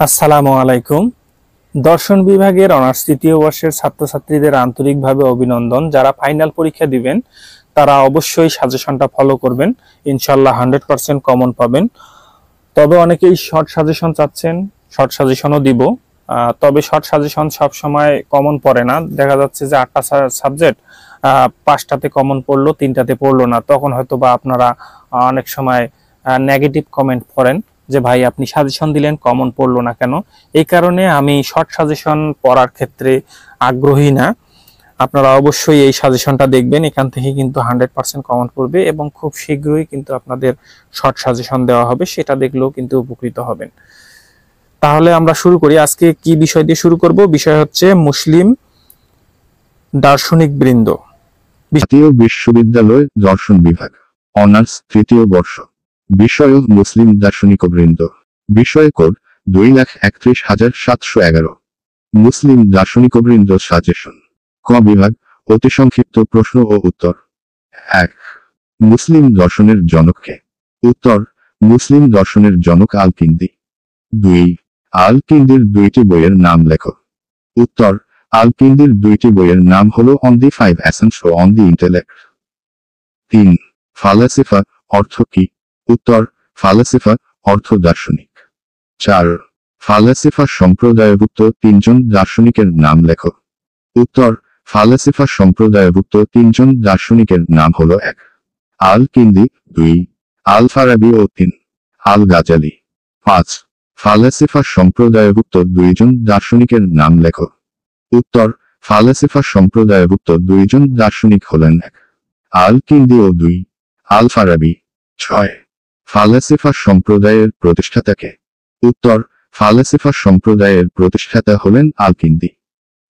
আসসালামু আলাইকুম। দর্শন বিভাগের অনার্স তৃতীয় বর্ষের ছাত্রছাত্রীদের আন্তরিকভাবে অভিনন্দন। যারা ফাইনাল পরীক্ষা দিবেন তারা অবশ্যই সাজেশনটা ফলো করবেন, ইনশাল্লাহ 100% কমন পাবেন। তবে অনেকেই শর্ট সাজেশন চাচ্ছেন, শর্ট সাজেশনও দিব। তবে শর্ট সাজেশন সব সময় কমন পড়ে না। দেখা যাচ্ছে যে 8টা সাবজেক্ট, 5টাতে কমন পড়লো, 3টাতে পড়লো না, তখন হয়তো বা আপনারা অনেক সময় নেগেটিভ কমেন্ট করেন যে ভাই আপনি সাজেশন দিলেন কমন পড়লো না কেন। এই কারণে আমি শর্ট সাজেশন পড়ার ক্ষেত্রে আগ্রহী না। আপনারা অবশ্যই এই সাজেশনটা দেখবেন, এখান থেকে কিন্তু 100% কমন পড়বে এবং খুব শীঘ্রই কিন্তু আপনাদের শর্ট সাজেশন দেওয়া হবে, সেটা দেখলেও কিন্তু উপকৃত হবেন। তাহলে আমরা শুরু করি। আজকে কি বিষয় দিয়ে শুরু করব? বিষয় হচ্ছে মুসলিম দার্শনিক বৃন্দ। জাতীয় বিশ্ববিদ্যালয় দর্শন বিভাগ, অনার্স তৃতীয় বর্ষ। বিষয় মুসলিম দার্শনিকবৃন্দ। বিষয় কোড 2,31,711। মুসলিম দার্শনিকবৃন্দ সাজেশন। ক বিভাগ, অতি সংক্ষিপ্ত প্রশ্ন ও উত্তর। 1. মুসলিম দর্শনের জনক কে? উত্তর: মুসলিম দর্শনের জনক আল-কিন্দি। 2. আল-কিন্দির দুইটি বইয়ের নাম লেখো। উত্তর: আল-কিন্দির দুইটি বইয়ের নাম হলো অন দি 5 এসেন্স ও অন দি ইন্টেলেক্ট। 3. ফালাসিফা অর্থ কি? উত্তর: ফালাসিফা অর্থ দার্শনিক। 4. ফালাসিফা সম্প্রদায়ভুক্ত তিনজন দার্শনিকের নাম লেখো। উত্তর: ফালাসিফা সম্প্রদায়ভুক্ত তিনজন দার্শনিকের নাম হলো 1. আল-কিন্দি, 2. আল-ফারাবি ও 3. আল-গাজালি। 5. ফালাসিফা সম্প্রদায়ভুক্ত দুইজন দার্শনিকের নাম লেখো। উত্তর: ফালাসিফা সম্প্রদায়ভুক্ত দুইজন দার্শনিক হলেন 1. আল-কিন্দি ও 2. আল-ফারাবি। 6. ফালাসিফা সম্প্রদায়ের প্রতিষ্ঠাতা কে? উত্তর: ফালাসিফা সম্প্রদায়ের প্রতিষ্ঠাতা হলেন আল-কিন্দি।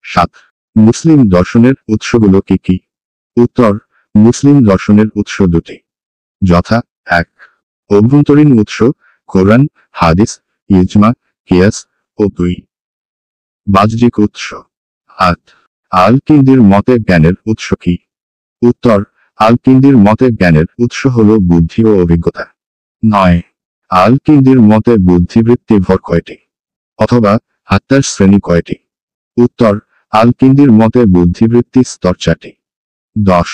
7. মুসলিম দর্শনের উৎসগুলো কি কি? উত্তর: মুসলিম দর্শনের উৎস দুটি, যথা: 1. অভ্যন্তরীণ উৎস, কোরআন, হাদিস, ইজমা, কিয়াস ও 2. বাহ্যিক উৎস। 8. আল-কিন্দির মতে জ্ঞানের উৎস কি? উত্তর: আল-কিন্দির মতে জ্ঞানের উৎস হল বুদ্ধি ও অভিজ্ঞতা। 9. আল-কিন্দির মতে বুদ্ধিবৃত্তি ভর কয়টি, অথবা আত্মার শ্রেণী কয়টি? উত্তর: আল-কিন্দির মতে বুদ্ধিবৃত্তি স্তর 4টি। 10.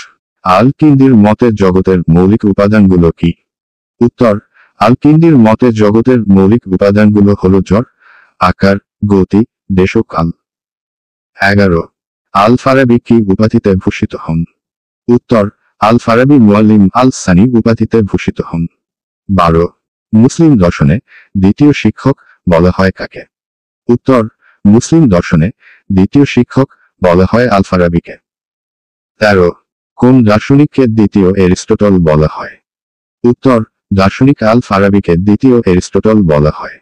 আল-কিন্দির মতে জগতের মৌলিক উপাদানগুলো কি? উত্তর: আল-কিন্দির মতে জগতের মৌলিক উপাদানগুলো হলো জড়, আকার, গতি, দেশ ও কাল। 11. আল-ফারাবি কি উপাধিতে ভূষিত হন? উত্তর: আল-ফারাবি মুআল্লিম আল-সানি উপাধিতে ভূষিত হন। 12. মুসলিম দর্শনে দ্বিতীয় শিক্ষক বলা হয় কাকে? উত্তর: মুসলিম দর্শনে দ্বিতীয় শিক্ষক বলা হয় আল-ফারাবিকে। 13. কোন দার্শনিককে দ্বিতীয় এরিস্টটল বলা হয়? উত্তর: দার্শনিক আল-ফারাবিকে দ্বিতীয় এরিস্টটল বলা হয়।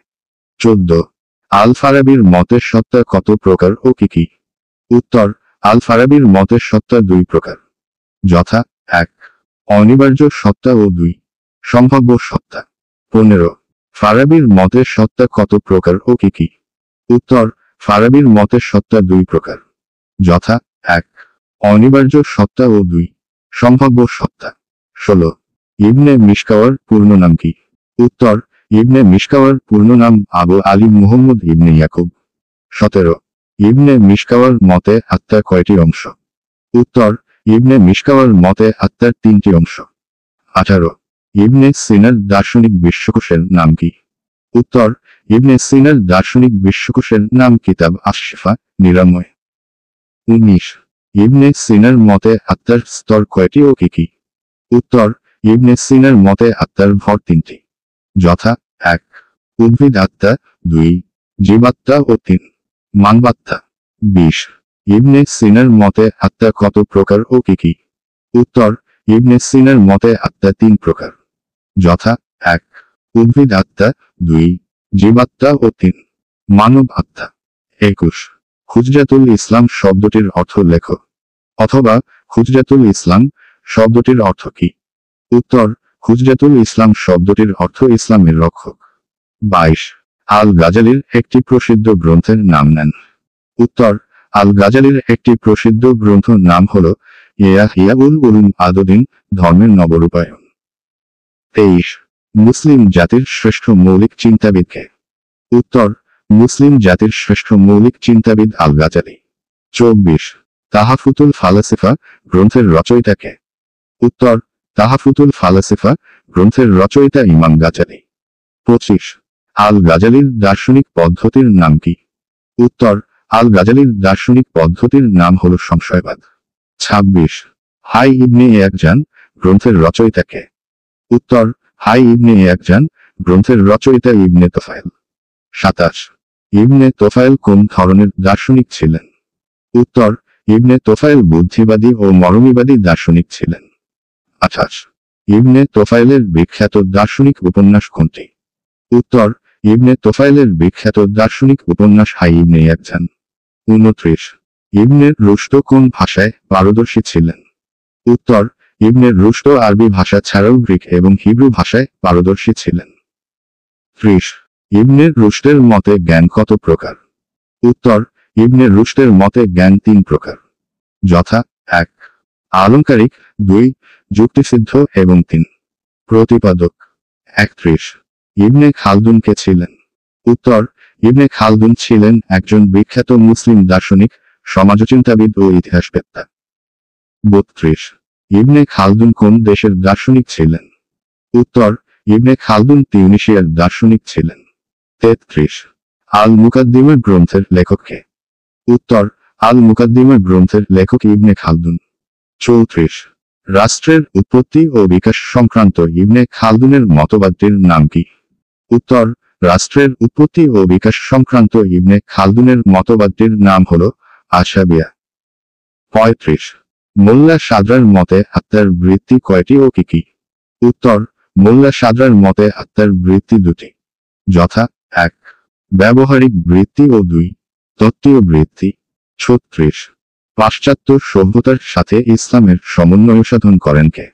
14. আল-ফারাবির মতে সত্তা কত প্রকার ও কি কি? উত্তর: আল-ফারাবির মতে সত্তা 2 প্রকার, যথা: 1. অনিবার্য সত্তা ও 2. সম্ভাব্য সত্তা। 15. ফারাবির মতে সত্তা কত প্রকার ও কি কি? উত্তর: ফারাবির মতে সত্তা 2 প্রকার, যথা: 1. অনিবার্য সত্তা ও 2. সম্ভাব্য সত্তা। 16. ইবনে মিশকাওয়ার পূর্ণ নাম কি? উত্তর: ইবনে মিশকাওয়ার পূর্ণ নাম আবু আলী মুহাম্মদ ইবনে ইয়াকুব। 17. ইবনে মিশকাওয়ার মতে আত্মা কয়টি অংশ? উত্তর: ইবনে মিশকাওয়ার মতে আত্মার 3টি অংশ। 18. ইবনে সিনার দার্শনিক বিশ্বকোষের নাম কি? উত্তর: ইবনে সিনার দার্শনিক বিশ্বকোষের নাম কিতাব আশ-শিফা, নিরাময়। 19. ইবনে সিনার মতে আত্মার স্তর কয়টি ও কি কি? উত্তর: ইবনে সিনার মতে আত্মার ভর 3টি, যথা: 1. উদ্ভিদ আত্মা, 2. জীবাত্মা ও 3. মানবাত্মা। 20. ইবনে সিনার মতে আত্মা কত প্রকার ও কি কি? উত্তর: ইবনে সিনার মতে আত্মা 3 প্রকার, যথা: 1. উদ্ভিদ আত্মা, 2. জীবাত্মা ও 3. মানব আত্মা। 21. হুজরাতুল ইসলাম শব্দটির অর্থ লেখো, অথবা হুজরাতুল ইসলাম শব্দটির অর্থ কি? উত্তর: হুজরাতুল ইসলাম শব্দটির অর্থ ইসলামের রক্ষক। 22. আল-গাজালির একটি প্রসিদ্ধ গ্রন্থের নাম নেন। উত্তর: আল-গাজালির একটি প্রসিদ্ধ গ্রন্থ নাম হল ইহইয়াউল উলুম আদদিন, ধর্মের নবরূপায়ণ। 23. মুসলিম জাতির শ্রেষ্ঠ মৌলিক চিন্তাবিদ কে? উত্তর: মুসলিম জাতির শ্রেষ্ঠ মৌলিক চিন্তাবিদ আল গাজালি। 24 তাহাফুতুল ফালাসিফা গ্রন্থের রচয়িতাকে? উত্তর, তাহাফুতুল ফালাসিফা গ্রন্থের রচয়িতা ইমাম গাজালি। 25 আল গাজালির দার্শনিক পদ্ধতির নাম কি? উত্তর, আল গাজালির দার্শনিক পদ্ধতির নাম হল সংশয়বাদ। 26 হাই ইবনে ইয়াকজান গ্রন্থের রচয়িতাকে? উত্তর, হাই ইবনে ইয়াকজান গ্রন্থের রচয়িতা ইবনে তোফায়েল। 27 ইবনে তোফায়েল কোন ধরনের দার্শনিক ছিলেন? উত্তর, ইবনে তোফায়েল বুদ্ধিবাদী ও মরমীবাদী দার্শনিক ছিলেন। 28 ইবনে তোফায়েলের বিখ্যাত দার্শনিক উপন্যাস কোনটি? উত্তর, ইবনে তোফায়েলের বিখ্যাত দার্শনিক উপন্যাস হাই ইবনে ইয়াকজান। 29 ইবনে রুশদ কোন ভাষায় পারদর্শী ছিলেন? উত্তর, ইবনে রুশদ আরবি ভাষা ছাড়াও গ্রিক এবং হিব্রু ভাষায় পারদর্শী ছিলেন। 30 ইবনে রুশদের মতে জ্ঞান কত প্রকার? উত্তর, ইবনে রুশদের মতে জ্ঞান 3 প্রকার, যথা 1 আলংকারিক, 2 যুক্তিসিদ্ধ এবং 3 প্রতিপাদক। 31 ইবনে খালদুন কে ছিলেন? উত্তর, ইবনে খালদুন ছিলেন একজন বিখ্যাত মুসলিম দার্শনিক, সমাজচিন্তাবিদ ও ইতিহাসবেত্তা। 32 ইবনে খালদুন কোন দেশের দার্শনিক ছিলেন? উত্তর, ইবনে খালদুন তিউনিসিয়ার দার্শনিক ছিলেন। 33 আল মুকাদ্দিমা গ্রন্থের লেখক কে? উত্তর, আল মুকাদ্দিমা গ্রন্থের লেখক ইবনে খালদুন। 34 রাষ্ট্রের উৎপত্তি ও বিকাশ সংক্রান্ত ইবনে খালদুনের মতবাদটির নাম কি? উত্তর, রাষ্ট্রের উৎপত্তি ও বিকাশ সংক্রান্ত ইবনে খালদুনের মতবাদটির নাম হল আশাবিয়া। 35 মোল্লা সাদরার মতে আত্মার বৃত্তি কয়টি ও কি কি? উত্তর, মোল্লা সাদরার মতে আত্মার বৃত্তি 2টি, যথা 1 ব্যবহারিক বৃত্তি ও 2 তত্ত্বীয় বৃত্তি। 36 পাশ্চাত্য সভ্যতার সাথে ইসলামের সমন্বয় সাধন করেন কে?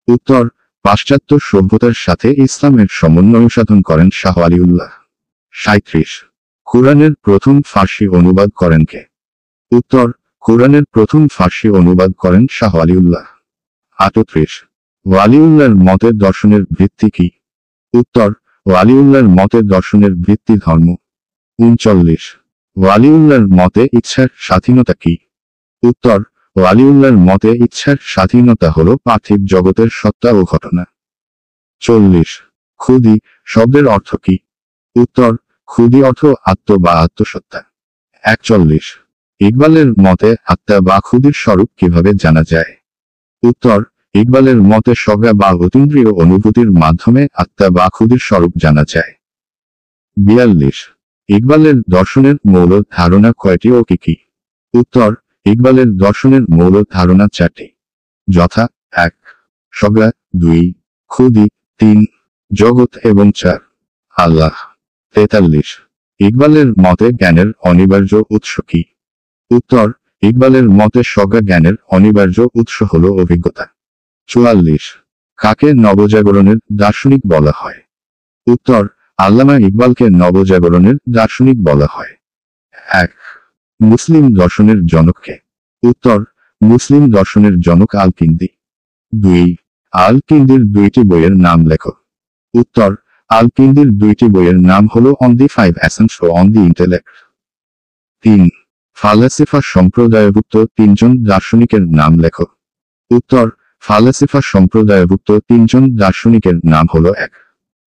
উত্তর, পাশ্চাত্য সভ্যতার সাথে ইসলামের সমন্বয় সাধন করেন শাহ আলিউল্লাহ। 37 কুরআনের প্রথম ফার্সি অনুবাদ করেন কে? উত্তর, কুরআনের প্রথম ফার্সি অনুবাদ করেন শাহ আলিউল্লাহ। 38 ওয়ালিউল্লাহর মতে দর্শনের ভিত্তি কি? উত্তর, ওয়ালিউল্লাহর মতে দর্শনের ভিত্তি ধর্ম। 39 ওয়ালিউল্লাহর মতে ইচ্ছার স্বাধীনতা কি? উত্তর, ওয়ালিউল্লাহর মতে ইচ্ছার স্বাধীনতা হল পার্থিব জগতের সত্তা ও ঘটনা। 40 খুদি শব্দের অর্থ কি? উত্তর, খুদি অর্থ আত্ম বা আত্মসত্তা। 41 ইকবালের মতে আত্মা বা খুদির স্বরূপ কিভাবে জানা যায়? উত্তর, ইকবালের মতে সজ্ঞা বা অতীন্দ্রিয় অনুভূতির মাধ্যমে আত্মা বা খুদির স্বরূপ জানা যায়। 42 ইকবালের দর্শনের মৌল ধারণা কয়টি ও কি কি? উত্তর, ইকবালের দর্শনের মৌল ধারণা 4টি, যথা 1 সজ্ঞা, 2 খুদি, 3 জগৎ এবং 4 আল্লাহ। 43 ইকবালের মতে জ্ঞানের অনিবার্য উৎস কি? উত্তর, ইকবালের মতে সজ্ঞা জ্ঞানের অনিবার্য উৎস হল অভিজ্ঞতা। 44 কাকে নবজাগরণের দার্শনিক বলা হয়? উত্তর, আল্লামা ইকবালকে নবজাগরণের দার্শনিক বলা হয়। 1 মুসলিম দর্শনের জনককে? উত্তর, মুসলিম দর্শনের জনক আল কিন্দি। 2 আল কিন্দির 2টি বইয়ের নাম লেখো। উত্তর, আল কিন্দির 2টি বইয়ের নাম হল অন দি 5 এসেন্স ও অন দি ইন্টেলেক্ট। 3 ফালাসিফা সম্প্রদায়ভুক্ত 3 জন দার্শনিকের নাম লেখো। উত্তর, ফালাসিফা সম্প্রদায়ভুক্ত 3 জন দার্শনিকের নাম হল 1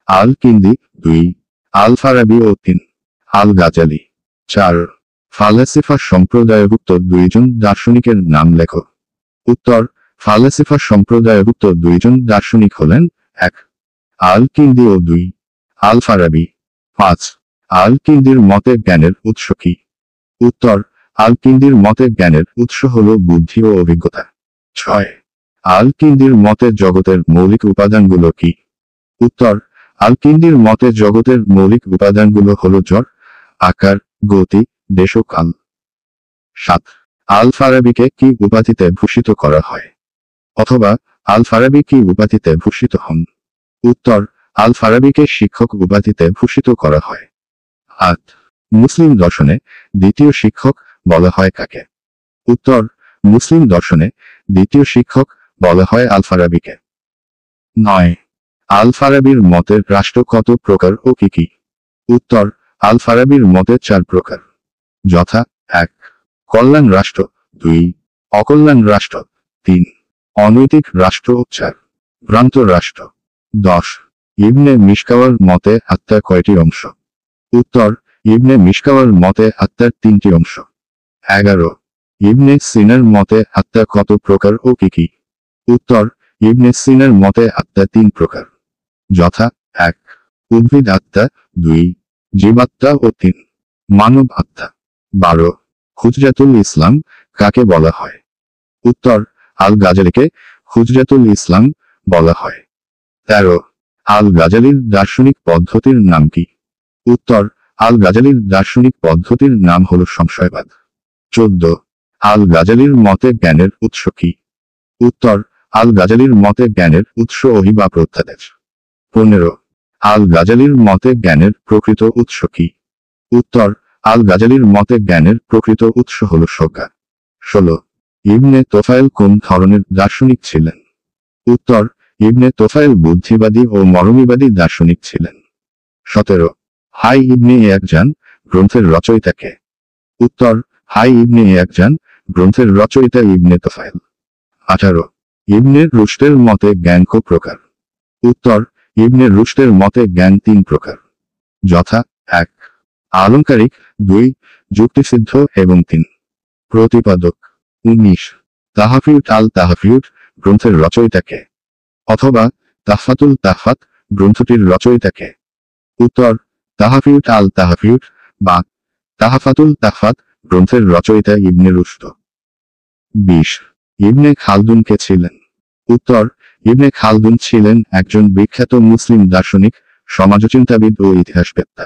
আল কিন্দি, 2 আল ফারাবি ও 3 আল গাজালি। 4 ফালাসিফা সম্প্রদায়ভুক্ত 2 জন দার্শনিকের নাম লেখো। উত্তর, ফালাসিফা সম্প্রদায়ভুক্ত 2 জন দার্শনিক হলেন 1 আল কিন্দি ও 2 আল ফারাবি। 5 আল কিন্দির মতে জ্ঞানের উৎস কি? উত্তর, আল কিন্দির মতে জ্ঞানের উৎস হল বুদ্ধি ও অভিজ্ঞতা। 6 আল কিন্দির মতে জগতের মৌলিক উপাদানগুলো কি? উত্তর, আল কিন্দির মতে জগতের মৌলিক উপাদানগুলো হল জড়, আকার, গতি, দেশ ও কাল। 7 আল ফারাবিকে কি উপাধিতে ভূষিত করা হয়? অথবা আল ফারাবি কি উপাধিতে ভূষিত হন? উত্তর, আল ফারাবিকে শিক্ষক উপাধিতে ভূষিত করা হয়। 8 মুসলিম দর্শনে দ্বিতীয় শিক্ষক বলা হয় কাকে? উত্তর, মুসলিম দর্শনে দ্বিতীয় শিক্ষক বলা হয় আল ফারাবিকে। 9 আল ফারাবির মতে রাষ্ট্র কত প্রকার ও কি কি? উত্তর, আল ফারাবির মতে 4 প্রকার, যথা 1. কল্যাণ রাষ্ট্র, 2. অকল্যাণ রাষ্ট্র, 3. অনৈতিক রাষ্ট্র, 4. ভ্রান্ত রাষ্ট্র। 10. ইবনে মিশকাওয়ার মতে আত্মা কয়টি অংশ? উত্তর, ইবনে মিশকাওয়ার মতে আত্মার 3টি অংশ। 11. ইবনে সিনার মতে আত্মা কত প্রকার ও কি কি? উত্তর, ইবনে সিনার মতে আত্মা 3 প্রকার, যথা 1. উদ্ভিদ আত্মা, 2. জীবাত্মা ও 3. মানব আত্মা। 12. হুজরাতুল ইসলাম কাকে বলা হয়? উত্তর, আল গাজালিকে হুজরাতুল ইসলাম বলা হয়। 13. আল গাজালির দার্শনিক পদ্ধতির নাম কি? উত্তর, আল গাজালির দার্শনিক পদ্ধতির নাম হল সংশয়বাদ। 14. আল গাজালির মতে জ্ঞানের উৎস কি? উত্তর, আল গাজালির মতে জ্ঞানের উৎস ওহী বা প্রত্যাদেশ। 15. আল গাজালির মতে জ্ঞানের প্রকৃত উৎস কি? উত্তর, আল গাজালির মতে জ্ঞানের প্রকৃত উৎস হল সজ্ঞা। 16. ইবনে তোফায়েল কোন ধরনের দার্শনিক ছিলেন? উত্তর, ইবনে তোফায়েল বুদ্ধিবাদী ও মরমীবাদী দার্শনিক ছিলেন। 17. হাই ইবনে ইয়াকজান গ্রন্থের রচয়িতা কে? উত্তর, হাই ইবনে ইয়াকজান গ্রন্থের রচয়িতা ইবনে তোফায়েল। 18. ইবনে রুশদের মতে জ্ঞান ক প্রকার? উত্তর, ইবনে রুশদের মতে জ্ঞান 3 প্রকার, যথা 1. আলংকারিক, 2. যুক্তিসিদ্ধ এবং 3. প্রতিপাদক। 19. তাহফিউত আল তাহফিউত গ্রন্থের রচয়িতা কে? অথবা তাহফাতুল তাহফাত গ্রন্থটির রচয়িতা কে? উত্তর, তাহফিউত আল তাহফিউত বা তাহফাতুল তাহফাত গ্রন্থের রচয়িতা ইবনে রুশদ। 20. ইবনে খালদুন কে ছিলেন? উত্তর, ইবনে খালদুন ছিলেন একজন বিখ্যাত মুসলিম দার্শনিক, সমাজচিন্তাবিদ ও ইতিহাসবেত্তা।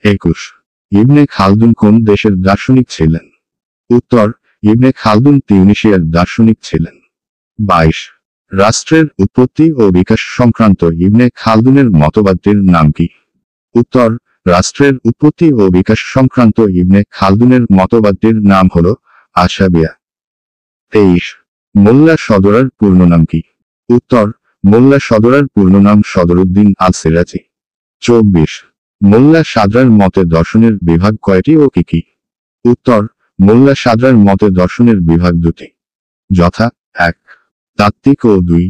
21. ইবনে খালদুন কোন দেশের দার্শনিক ছিলেন? উত্তর, ইবনে খালদুন তিউনিসিয়ার দার্শনিক ছিলেন। 22. রাষ্ট্রের উৎপত্তি ও বিকাশ সংক্রান্ত ইবনে খালদুনের মতবাদটির নাম কি? উত্তর, রাষ্ট্রের উৎপত্তি ও বিকাশ সংক্রান্ত ইবনে খালদুনের মতবাদটির নাম হল আশাবিয়া। 23. মোল্লা সদরার পূর্ণ নাম কি? উত্তর, মোল্লা সদরার পূর্ণ নাম সদরুদ্দিন আল সিরাজি। 24. মোল্লা সাদরার মতে দর্শনের বিভাগ কয়টি ও কি কি? উত্তর, মোল্লা সাদরার মতে দর্শনের বিভাগ 2টি, যথা 1. তাত্ত্বিক ও 2.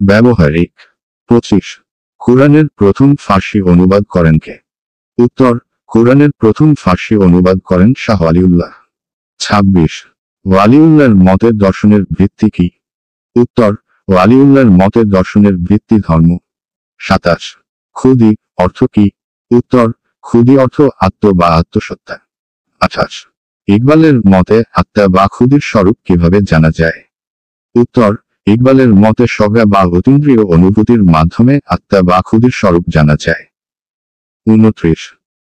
ব্যবহারিক। 25. কুরআনের প্রথম ফার্সি অনুবাদ করেন কে? উত্তর, কুরআনের প্রথম ফার্সি অনুবাদ করেন শাহ ওয়ালিউল্লাহ। 26. ওয়ালিউল্লাহর মতে দর্শনের ভিত্তি কি? উত্তর, ওয়ালিউল্লাহর মতে দর্শনের ভিত্তি ধর্ম। 27. খুদি অর্থ কি? উত্তর, খুদি অর্থ আত্ম বা আত্মসত্তা। 28. ইকবালের মতে আত্মা বা খুদির স্বরূপ কিভাবে জানা যায়? উত্তর, ইকবালের মতে সজ্ঞা বা অতীন্দ্রিয় অনুভূতির মাধ্যমে আত্মা বা খুদির স্বরূপ জানা যায়। 29.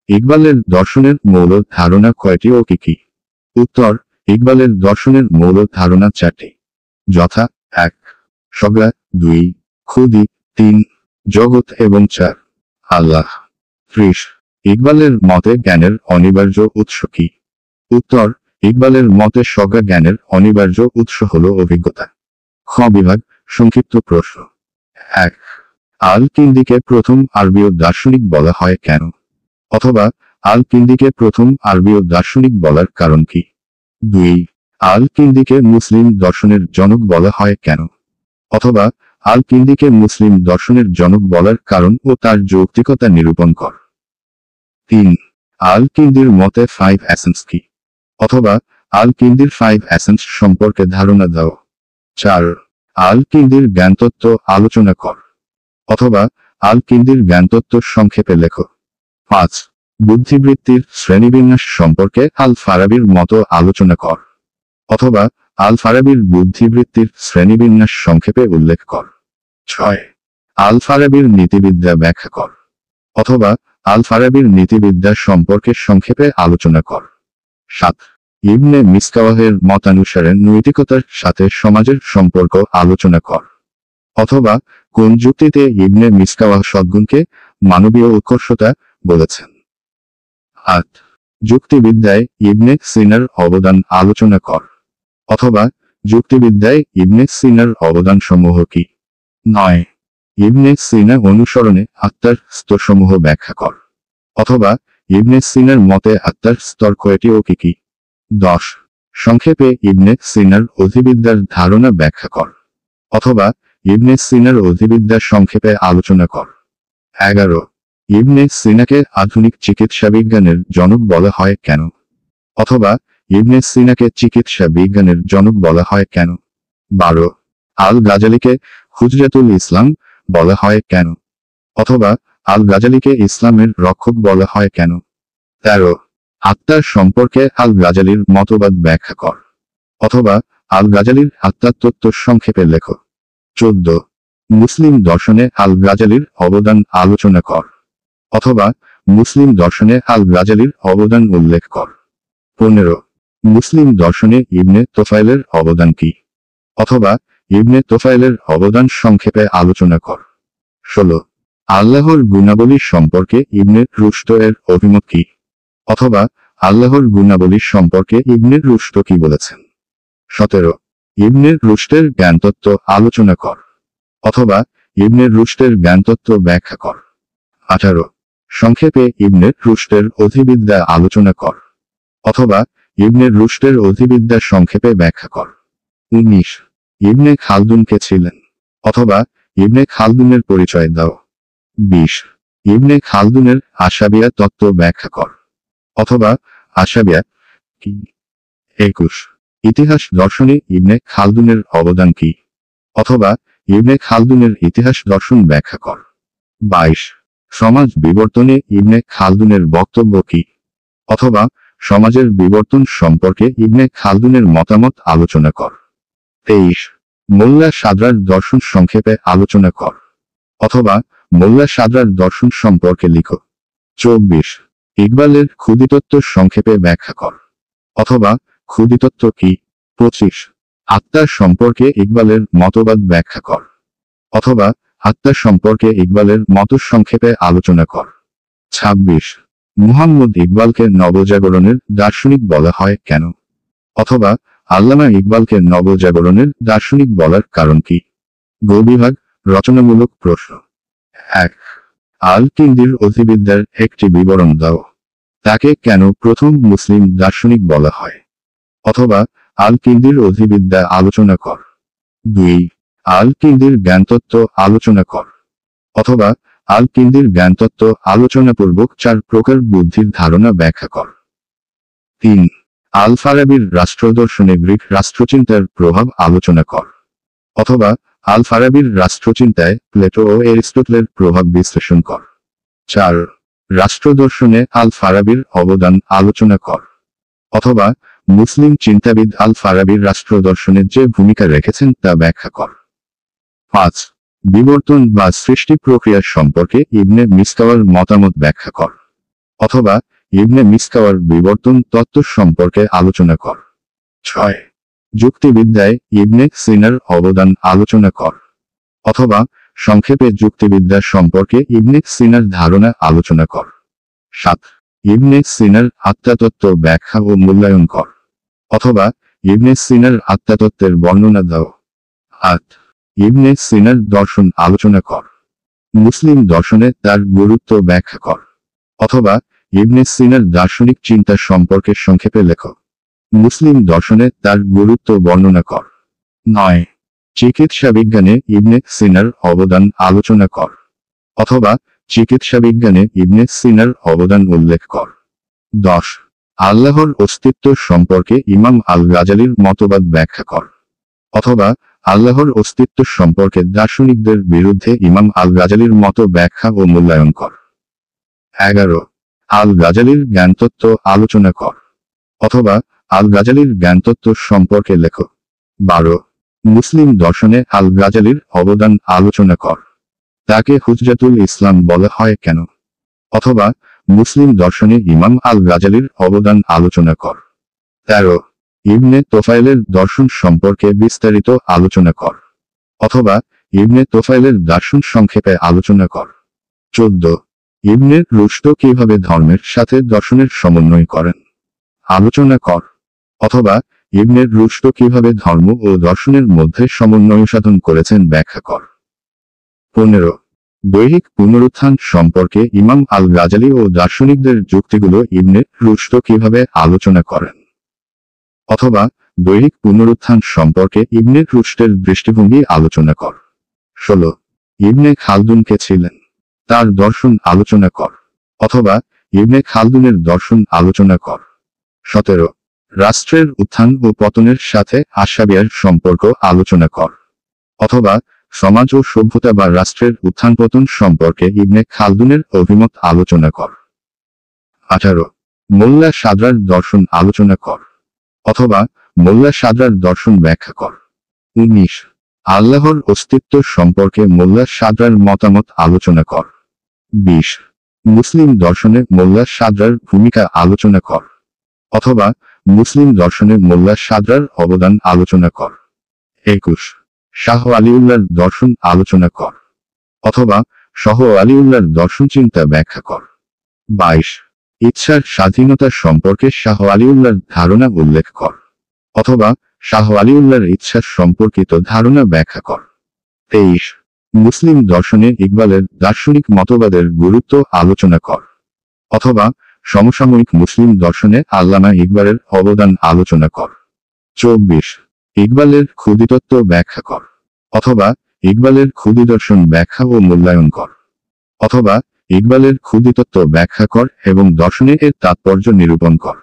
ইকবালের দর্শনের মৌল ধারণা কয়টি ও কি কি? উত্তর, ইকবালের দর্শনের মৌল ধারণা 4টি, যথা 1. সজ্ঞা, 2. খুদি, 3. জগৎ এবং 4. আল্লাহ। 30. ইকবালের মতে জ্ঞানের অনিবার্য উৎস কি? উত্তর, ইকবালের মতে সজ্ঞা জ্ঞানের অনিবার্য উৎস হল অভিজ্ঞতা। খ বিভাগ সংক্ষিপ্ত প্রশ্ন। 1. আল কিন্দিকে প্রথম আরবীয় দার্শনিক বলা হয় কেন? অথবা আল কিন্দিকে প্রথম আরবীয় দার্শনিক বলার কারণ কি? 2. আল কিন্দিকে মুসলিম দর্শনের জনক বলা হয় কেন? অথবা আল কিন্দিকে মুসলিম দর্শনের জনক বলার কারণ ও তার যৌক্তিকতা নিরূপণ কর। 3. আল কিন্দির মতে 5 এসেন্স কি? অথবা আল কিন্দির 5 এসেন্স সম্পর্কে ধারণা দাও। 4. আল কিন্দির জ্ঞানতত্ত্ব আলোচনা কর। অথবা আল কিন্দির জ্ঞানতত্ত্ব সংক্ষেপে লেখো। 5. বুদ্ধিবৃত্তির শ্রেণীবিন্যাস সম্পর্কে আল ফারাবির মতো আলোচনা কর। অথবা আল ফারাবির বুদ্ধিবৃত্তির শ্রেণীবিন্যাস সংক্ষেপে উল্লেখ কর। 6. আল ফারাবির নীতিবিদ্যা ব্যাখ্যা কর। অথবা আল ফারাবির নীতিবিদ্যা সম্পর্কে সংক্ষেপে আলোচনা কর। 7. ইবনে মিসকাওয়াহের মতানুসারে নৈতিকতার সাথে সমাজের সম্পর্ক আলোচনা কর। অথবা কোন যুক্তিতে ইবনে মিসকাওয়াহ সদ্গুণকে মানবীয় উৎকর্ষতা বলেছেন। 8. যুক্তিবিদ্যায় ইবনে সিনার অবদান আলোচনা কর। অথবা যুক্তিবিদ্যায় ইবনে সিনার অবদানসমূহ কি? 9. ইবনে সিনা অনুসরণে আত্মার স্তরসমূহ ব্যাখ্যা কর। অথবা ইবনে সিনার মতে আত্মার স্তর কয়টি ও কি কি? 10 সংক্ষেপে ইবনে সিনার অধিবিদ্যার ধারণা ব্যাখ্যা কর, অথবা ইবনে সিনার অধিবিদ্যা সংক্ষেপে আলোচনা কর। 11 ইবনে সিনাকে আধুনিক চিকিৎসা বিজ্ঞানের জনক বলা হয় কেন, অথবা ইবনে সিনাকে চিকিৎসা বিজ্ঞানের জনক বলা হয় কেন? 12 আল গাজালিকে হুজরাতুল ইসলাম বলা হয় কেন, অথবা আল গাজালিকে ইসলামের রক্ষক বলা হয় কেন? 13 আত্মার সম্পর্কে আল গাজালির মতবাদ ব্যাখ্যা কর, অথবা আল গাজালির আত্মার তত্ত্ব সংক্ষেপে লেখো। 14 মুসলিম দর্শনে আল গাজালির অবদান আলোচনা কর, অথবা মুসলিম দর্শনে আল গাজালির অবদান উল্লেখ কর। 15 মুসলিম দর্শনে ইবনে তোফাইলের অবদান কি, অথবা ইবনে তোফাইলের অবদান সংক্ষেপে আলোচনা কর। 16 আল্লাহর গুণাবলী সম্পর্কে ইবনে রুশদ এর অভিমত কি, অথবা আল্লাহর গুণাবলী সম্পর্কে ইবনে রুশদ কি বলেছেন? 17 ইবনে রুশদের জ্ঞানতত্ত্ব আলোচনা কর, অথবা ইবনে রুশদের জ্ঞানতত্ত্ব ব্যাখ্যা কর। 18 সংক্ষেপে ইবনে রুশদের অধিবিদ্যা আলোচনা কর, অথবা ইবনে রুশদের অধিবিদ্যা সংক্ষেপে ব্যাখ্যা কর। 19 ইবনে খালদুন কে ছিলেন, অথবা ইবনে খালদুনের পরিচয় দাও। 20 ইবনে খালদুনের আশাবিয়া তত্ত্ব ব্যাখ্যা কর, অথবা আশাবিয়া কি? 21 ইতিহাস দর্শনে ইবনে খালদুনের অবদান কি, অথবা ইবনে খালদুনের ইতিহাস দর্শন ব্যাখ্যা কর। 22 সমাজ বিবর্তনে ইবনে খালদুনের বক্তব্য কি, অথবা সমাজের বিবর্তন সম্পর্কে ইবনে খালদুনের মতামত আলোচনা কর। 23 মোল্লা সাদরার দর্শন সংক্ষেপে আলোচনা কর, অথবা মোল্লা সাদরার দর্শন সম্পর্কে লিখো। 24 ইকবালের ক্ষুদিতত্ত্ব সংক্ষেপে ব্যাখ্যা কর, অথবা ক্ষুদিতত্ত্ব কি? 25 আত্মা সম্পর্কে ইকবালের মতবাদ ব্যাখ্যা কর, অথবা আত্মা সম্পর্কে ইকবালের মত সংক্ষেপে আলোচনা কর। 26 মুহাম্মদ ইকবালকে নবজাগরণের দার্শনিক বলা হয় কেন, অথবা আল্লামা ইকবালকে নবজাগরণের দার্শনিক বলার কারণ কি? গ বিভাগ রচনামূলক প্রশ্ন। 1 আল কিন্দির অধিবিদ্যার একটি বিবরণ দাও। তাকে কেন প্রথম মুসলিম দার্শনিক বলা হয়, অথবা আল কিন্দির অধিবিদ্যা আলোচনা কর। 2 আল কিন্দির জ্ঞানতত্ত্ব আলোচনা কর, অথবা আল কিন্দির জ্ঞানতত্ত্ব আলোচনাপূর্বক 4 প্রকার বুদ্ধির ধারণা ব্যাখ্যা কর। 3 আল ফারাবির রাষ্ট্রদর্শনে গ্রিক রাষ্ট্রচিন্তার প্রভাব আলোচনা কর, অথবা আল ফারাবির রাষ্ট্রচিন্তায় প্লেটো ও এরিস্টটলের প্রভাব বিশ্লেষণ কর। 4 রাষ্ট্রদর্শনে আল ফারাবির অবদান আলোচনা কর, অথবা মুসলিম চিন্তাবিদ আল ফারাবির রাষ্ট্রদর্শনে যে ভূমিকা রেখেছেন তা ব্যাখ্যা কর। 5 বিবর্তন বা সৃষ্টি প্রক্রিয়া সম্পর্কে ইবনে মিসকাওয়ার মতামত ব্যাখ্যা কর, অথবা ইবনে মিসকাওয়ার বিবর্তন তত্ত্ব সম্পর্কে আলোচনা কর। 6 যুক্তিবিদ্যায় ইবনে সিনার অবদান আলোচনা কর, অথবা সংক্ষেপে যুক্তিবিদ্যা সম্পর্কে ইবনে সিনার ধারণা আলোচনা কর। 7 ইবনে সিনার আত্মাতত্ত্ব ব্যাখ্যা ও মূল্যায়ন কর, অথবা ইবনে সিনার আত্মাতত্ত্বের বর্ণনা দাও। 8 ইবনে সিনার দর্শন আলোচনা কর, মুসলিম দর্শনে তার গুরুত্ব ব্যাখ্যা কর, অথবা ইবনে সিনার দার্শনিক চিন্তা সম্পর্কে সংক্ষেপে লেখো। মুসলিম দর্শনে তার গুরুত্ব বর্ণনা কর। 9 চিকিৎসা বিজ্ঞানে ইবনে সিনার অবদান আলোচনা কর, অথবা চিকিৎসা বিজ্ঞানে ইবনে সিনার অবদান উল্লেখ কর। 10 আল্লাহর অস্তিত্ব সম্পর্কে ইমাম আল গাজালির মতবাদ ব্যাখ্যা কর, অথবা আল্লাহর অস্তিত্ব সম্পর্কে দার্শনিকদের বিরুদ্ধে ইমাম আল গাজালির মত ব্যাখ্যা ও মূল্যায়ন কর। 11 আল গাজালির জ্ঞানতত্ত্ব আলোচনা কর, অথবা আল গাজালির জ্ঞানতত্ত্ব সম্পর্কে লেখো। 12 মুসলিম দর্শনে আল গাজালির অবদান আলোচনা কর। তাকে হুজরাতুল ইসলাম বলা হয় কেন, অথবা মুসলিম দর্শনে ইমাম আল গাজালির অবদান আলোচনা কর। 13 ইবনে তোফাইলের দর্শন সম্পর্কে বিস্তারিত আলোচনা কর, অথবা ইবনে তোফাইলের দার্শন সংক্ষেপে আলোচনা কর। 14 ইবনে রুশদ কিভাবে ধর্মের সাথে দর্শনের সমন্বয় করেন আলোচনা কর, অথবা ইবনে রুশদ কিভাবে ধর্ম ও দর্শনের মধ্যে সমন্বয় সাধন করেছেন ব্যাখ্যা কর। 15 দৈহিক পুনরুত্থান সম্পর্কে ইমাম আল গাজালি ও দার্শনিকদের যুক্তিগুলো ইবনে রুশদ কিভাবে আলোচনা করেন। অথবা দৈহিক পুনরুত্থান সম্পর্কে ইবনে রুশদের দৃষ্টিভঙ্গি আলোচনা কর। 16 ইবনে খালদুন কে ছিলেন, তার দর্শন আলোচনা কর। অথবা ইবনে খালদুনের দর্শন আলোচনা কর। 17 রাষ্ট্রের উত্থান ও পতনের সাথে আশাবিয়ার সম্পর্ক আলোচনা কর। অথবা সমাজ ও সভ্যতা বা রাষ্ট্রের উত্থান পতন সম্পর্কে ইবনে খালদুনের অভিমত আলোচনা কর। 18 মোল্লা সাদরার দর্শন আলোচনা কর। অথবা মোল্লা সাদরার দর্শন ব্যাখ্যা কর। 19 আল্লাহর অস্তিত্ব সম্পর্কে মোল্লা সাদরার মতামত আলোচনা কর। 20 মুসলিম দর্শনে মোল্লা সাদরার ভূমিকা আলোচনা কর। অথবা মুসলিম দর্শনে মোল্লা সাদরার অবদান আলোচনা কর। 21 শাহ আলিউল্লাহর দর্শন আলোচনা কর। অথবা শাহ আলিউল্লাহর দর্শন চিন্তা ব্যাখ্যা কর। 22 ইচ্ছার স্বাধীনতা সম্পর্কে শাহ আলিউল্লাহর ধারণা উল্লেখ কর। অথবা শাহ আলিউল্লাহর ইচ্ছা সম্পর্কিত ধারণা ব্যাখ্যা কর। 23 মুসলিম দর্শনে ইকবালের দার্শনিক মতবাদের গুরুত্ব আলোচনা কর। অথবা সমসাময়িক মুসলিম দর্শনে আল্লামা ইকবালের অবদান আলোচনা কর। 24 ইকবালের ক্ষুদিতত্ত্ব ব্যাখ্যা কর। অথবা ইকবালের ক্ষুদিদর্শন ব্যাখ্যা ও মূল্যায়ন কর। অথবা ইকবালের ক্ষুদিতত্ত্ব ব্যাখ্যা কর এবং দর্শনে এর তাৎপর্য নিরূপণ কর।